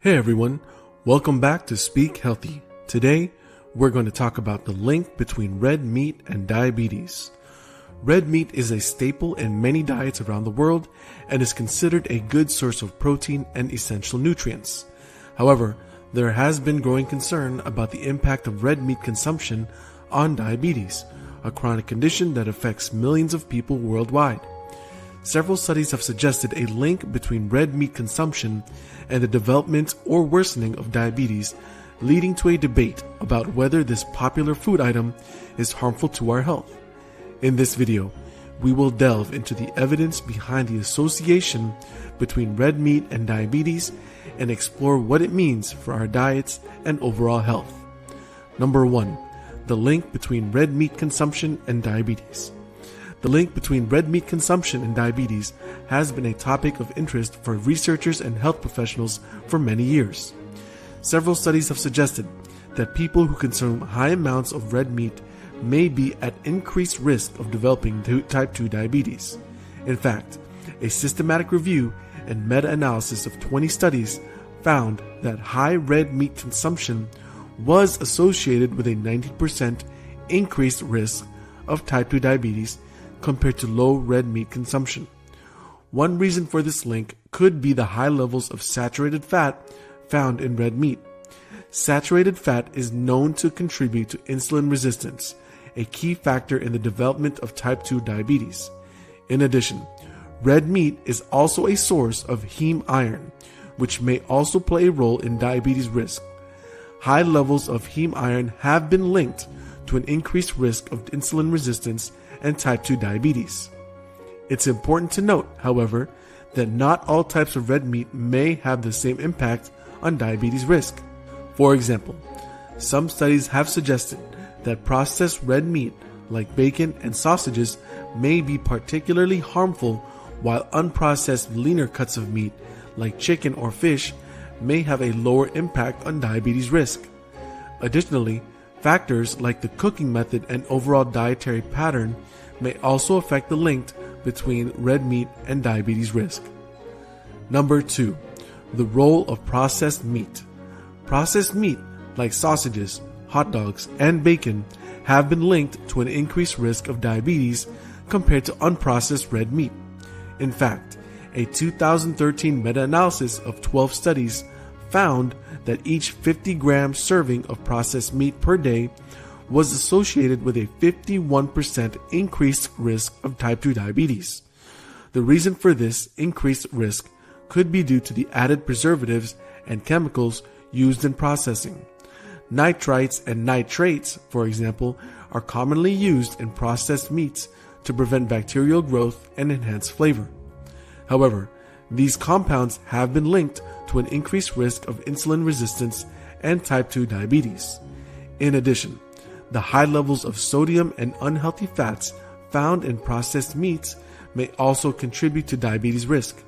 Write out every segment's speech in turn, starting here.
Hey everyone, welcome back to Speak Healthy. Today, we're going to talk about the link between red meat and diabetes. Red meat is a staple in many diets around the world and is considered a good source of protein and essential nutrients. However, there has been growing concern about the impact of red meat consumption on diabetes, a chronic condition that affects millions of people worldwide. Several studies have suggested a link between red meat consumption and the development or worsening of diabetes, leading to a debate about whether this popular food item is harmful to our health. In this video, we will delve into the evidence behind the association between red meat and diabetes and explore what it means for our diets and overall health. Number 1. The link between red meat consumption and diabetes. The link between red meat consumption and diabetes has been a topic of interest for researchers and health professionals for many years. Several studies have suggested that people who consume high amounts of red meat may be at increased risk of developing type 2 diabetes. In fact, a systematic review and meta-analysis of 20 studies found that high red meat consumption was associated with a 90% increased risk of type 2 diabetes compared to low red meat consumption. One reason for this link could be the high levels of saturated fat found in red meat. Saturated fat is known to contribute to insulin resistance, a key factor in the development of type 2 diabetes. In addition, red meat is also a source of heme iron, which may also play a role in diabetes risk. High levels of heme iron have been linked to an increased risk of insulin resistance and type 2 diabetes. It's important to note, however, that not all types of red meat may have the same impact on diabetes risk. For example, some studies have suggested that processed red meat like bacon and sausages may be particularly harmful, while unprocessed leaner cuts of meat like chicken or fish may have a lower impact on diabetes risk. Additionally, factors like the cooking method and overall dietary pattern may also affect the link between red meat and diabetes risk. Number 2. The role of processed meat. Processed meat like sausages, hot dogs, and bacon have been linked to an increased risk of diabetes compared to unprocessed red meat. In fact, a 2013 meta-analysis of 12 studies found that each 50-gram serving of processed meat per day was associated with a 51% increased risk of type 2 diabetes. The reason for this increased risk could be due to the added preservatives and chemicals used in processing. Nitrites and nitrates, for example, are commonly used in processed meats to prevent bacterial growth and enhance flavor. However, these compounds have been linked to an increased risk of insulin resistance and type 2 diabetes. In addition, the high levels of sodium and unhealthy fats found in processed meats may also contribute to diabetes risk.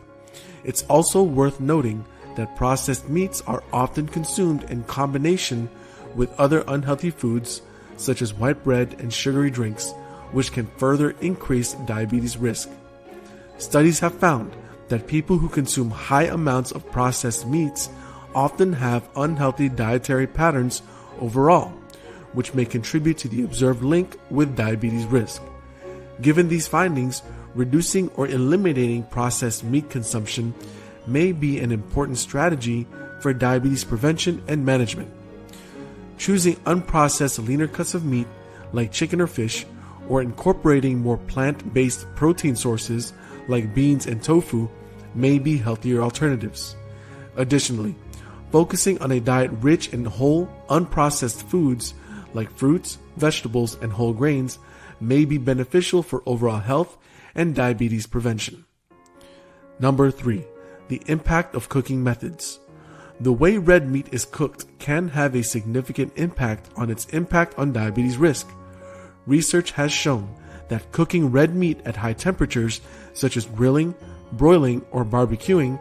It's also worth noting that processed meats are often consumed in combination with other unhealthy foods such as white bread and sugary drinks, which can further increase diabetes risk. Studies have found that people who consume high amounts of processed meats often have unhealthy dietary patterns overall, which may contribute to the observed link with diabetes risk. Given these findings, reducing or eliminating processed meat consumption may be an important strategy for diabetes prevention and management. Choosing unprocessed leaner cuts of meat like chicken or fish, or incorporating more plant-based protein sources like beans and tofu may be healthier alternatives. Additionally, focusing on a diet rich in whole, unprocessed foods like fruits, vegetables, and whole grains may be beneficial for overall health and diabetes prevention. Number 3. The impact of cooking methods. The way red meat is cooked can have a significant impact on diabetes risk. Research has shown that cooking red meat at high temperatures, such as grilling, broiling, or barbecuing,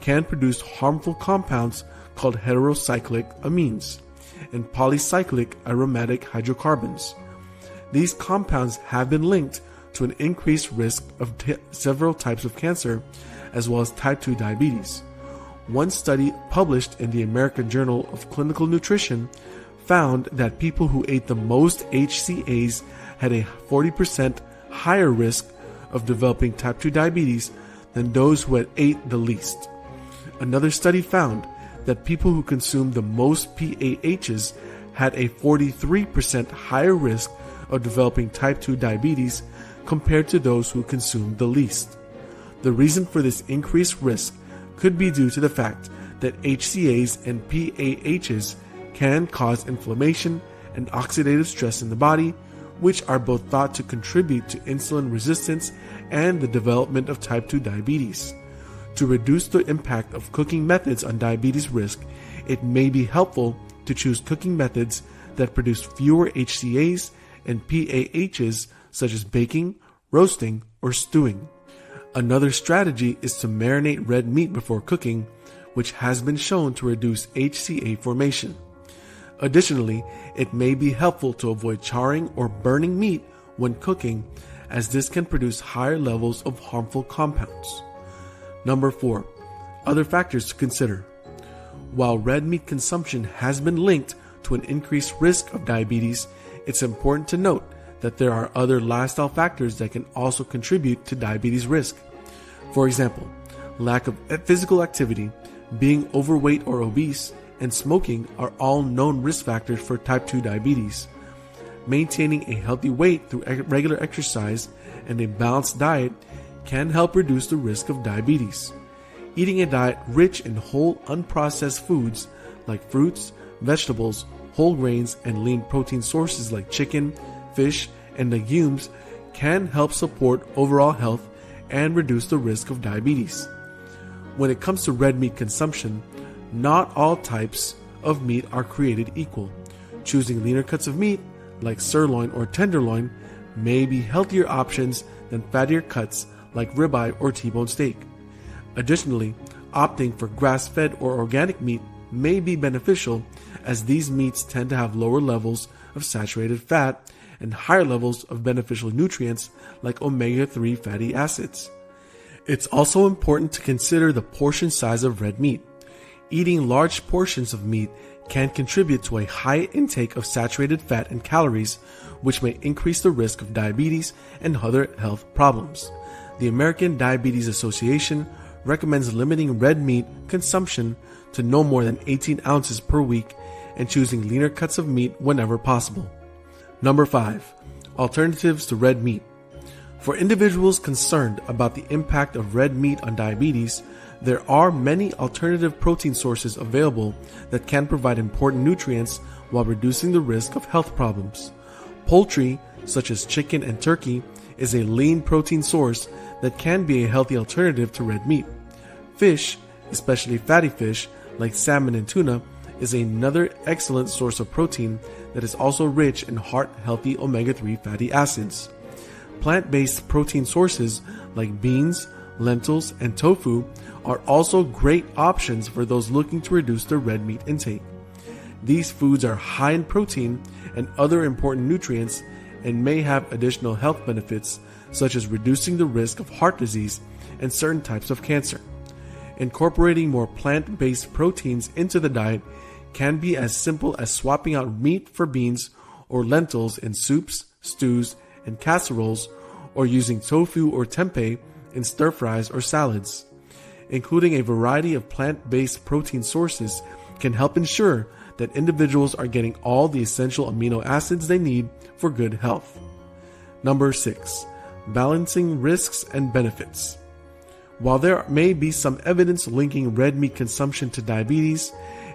can produce harmful compounds called heterocyclic amines and polycyclic aromatic hydrocarbons. These compounds have been linked to an increased risk of several types of cancer, as well as type 2 diabetes. One study published in the American Journal of Clinical Nutrition found that people who ate the most HCAs had a 40% higher risk of developing type 2 diabetes than those who had ate the least. Another study found that people who consumed the most PAHs had a 43% higher risk of developing type 2 diabetes compared to those who consumed the least. The reason for this increased risk could be due to the fact that HCAs and PAHs can cause inflammation and oxidative stress in the body, which are both thought to contribute to insulin resistance and the development of type 2 diabetes. To reduce the impact of cooking methods on diabetes risk, it may be helpful to choose cooking methods that produce fewer HCAs and PAHs, such as baking, roasting, or stewing. Another strategy is to marinate red meat before cooking, which has been shown to reduce HCA formation. Additionally, it may be helpful to avoid charring or burning meat when cooking, as this can produce higher levels of harmful compounds. Number 4. Other factors to consider. While red meat consumption has been linked to an increased risk of diabetes, it's important to note that there are other lifestyle factors that can also contribute to diabetes risk. For example, lack of physical activity, being overweight or obese, and smoking are all known risk factors for type 2 diabetes. Maintaining a healthy weight through regular exercise and a balanced diet can help reduce the risk of diabetes. Eating a diet rich in whole unprocessed foods like fruits, vegetables, whole grains, and lean protein sources like chicken, fish, and legumes can help support overall health and reduce the risk of diabetes. When it comes to red meat consumption, not all types of meat are created equal. Choosing leaner cuts of meat, like sirloin or tenderloin, may be healthier options than fattier cuts like ribeye or T-bone steak. Additionally, opting for grass-fed or organic meat may be beneficial, as these meats tend to have lower levels of saturated fat and higher levels of beneficial nutrients like omega-3 fatty acids. It's also important to consider the portion size of red meat. Eating large portions of meat can contribute to a high intake of saturated fat and calories, which may increase the risk of diabetes and other health problems. The American Diabetes Association recommends limiting red meat consumption to no more than 18 ounces per week and choosing leaner cuts of meat whenever possible. Number 5. Alternatives to red meat. For individuals concerned about the impact of red meat on diabetes, there are many alternative protein sources available that can provide important nutrients while reducing the risk of health problems. Poultry, such as chicken and turkey, is a lean protein source that can be a healthy alternative to red meat. Fish, especially fatty fish like salmon and tuna, is another excellent source of protein that is also rich in heart-healthy omega-3 fatty acids. Plant-based protein sources like beans, lentils, and tofu are also great options for those looking to reduce their red meat intake. These foods are high in protein and other important nutrients and may have additional health benefits, such as reducing the risk of heart disease and certain types of cancer. Incorporating more plant-based proteins into the diet can be as simple as swapping out meat for beans or lentils in soups, stews, and casseroles, or using tofu or tempeh in stir-fries or salads. Including a variety of plant-based protein sources can help ensure that individuals are getting all the essential amino acids they need for good health. Number 6. Balancing risks and benefits. While there may be some evidence linking red meat consumption to diabetes,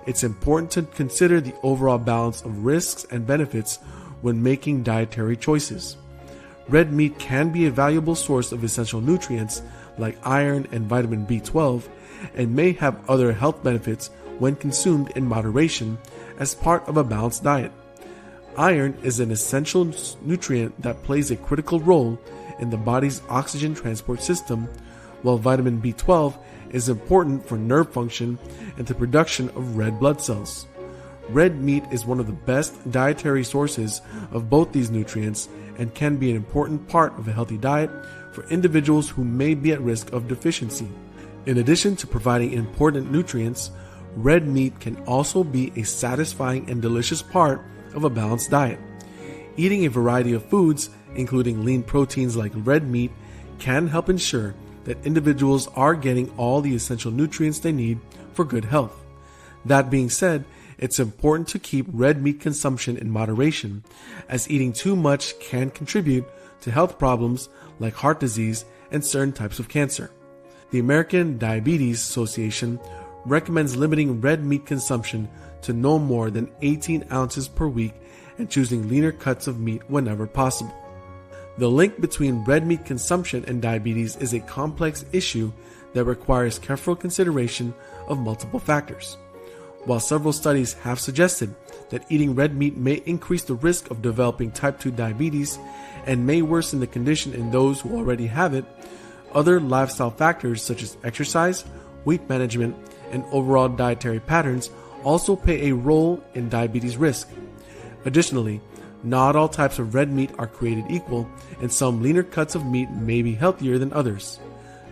it's important to consider the overall balance of risks and benefits when making dietary choices. Red meat can be a valuable source of essential nutrients like iron and vitamin B12 and may have other health benefits when consumed in moderation as part of a balanced diet. Iron is an essential nutrient that plays a critical role in the body's oxygen transport system, while vitamin B12 is important for nerve function and the production of red blood cells. Red meat is one of the best dietary sources of both these nutrients and can be an important part of a healthy diet for individuals who may be at risk of deficiency. In addition to providing important nutrients, red meat can also be a satisfying and delicious part of a balanced diet. Eating a variety of foods, including lean proteins like red meat, can help ensure that individuals are getting all the essential nutrients they need for good health. That being said, it's important to keep red meat consumption in moderation, as eating too much can contribute to health problems like heart disease and certain types of cancer. The American Diabetes Association recommends limiting red meat consumption to no more than 18 ounces per week and choosing leaner cuts of meat whenever possible. The link between red meat consumption and diabetes is a complex issue that requires careful consideration of multiple factors. While several studies have suggested that eating red meat may increase the risk of developing type 2 diabetes and may worsen the condition in those who already have it, other lifestyle factors such as exercise, weight management, and overall dietary patterns also play a role in diabetes risk. Additionally, not all types of red meat are created equal, and some leaner cuts of meat may be healthier than others.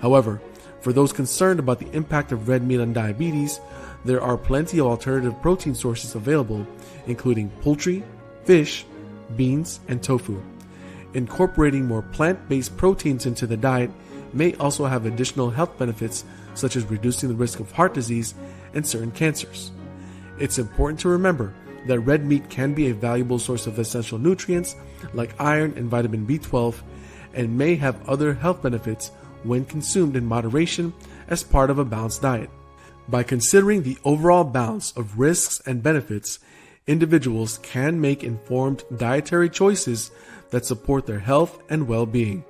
However, for those concerned about the impact of red meat on diabetes, there are plenty of alternative protein sources available, including poultry, fish, beans, and tofu. Incorporating more plant-based proteins into the diet may also have additional health benefits, such as reducing the risk of heart disease and certain cancers. It's important to remember that red meat can be a valuable source of essential nutrients like iron and vitamin B12, and may have other health benefits when consumed in moderation as part of a balanced diet. By considering the overall balance of risks and benefits, individuals can make informed dietary choices that support their health and well-being.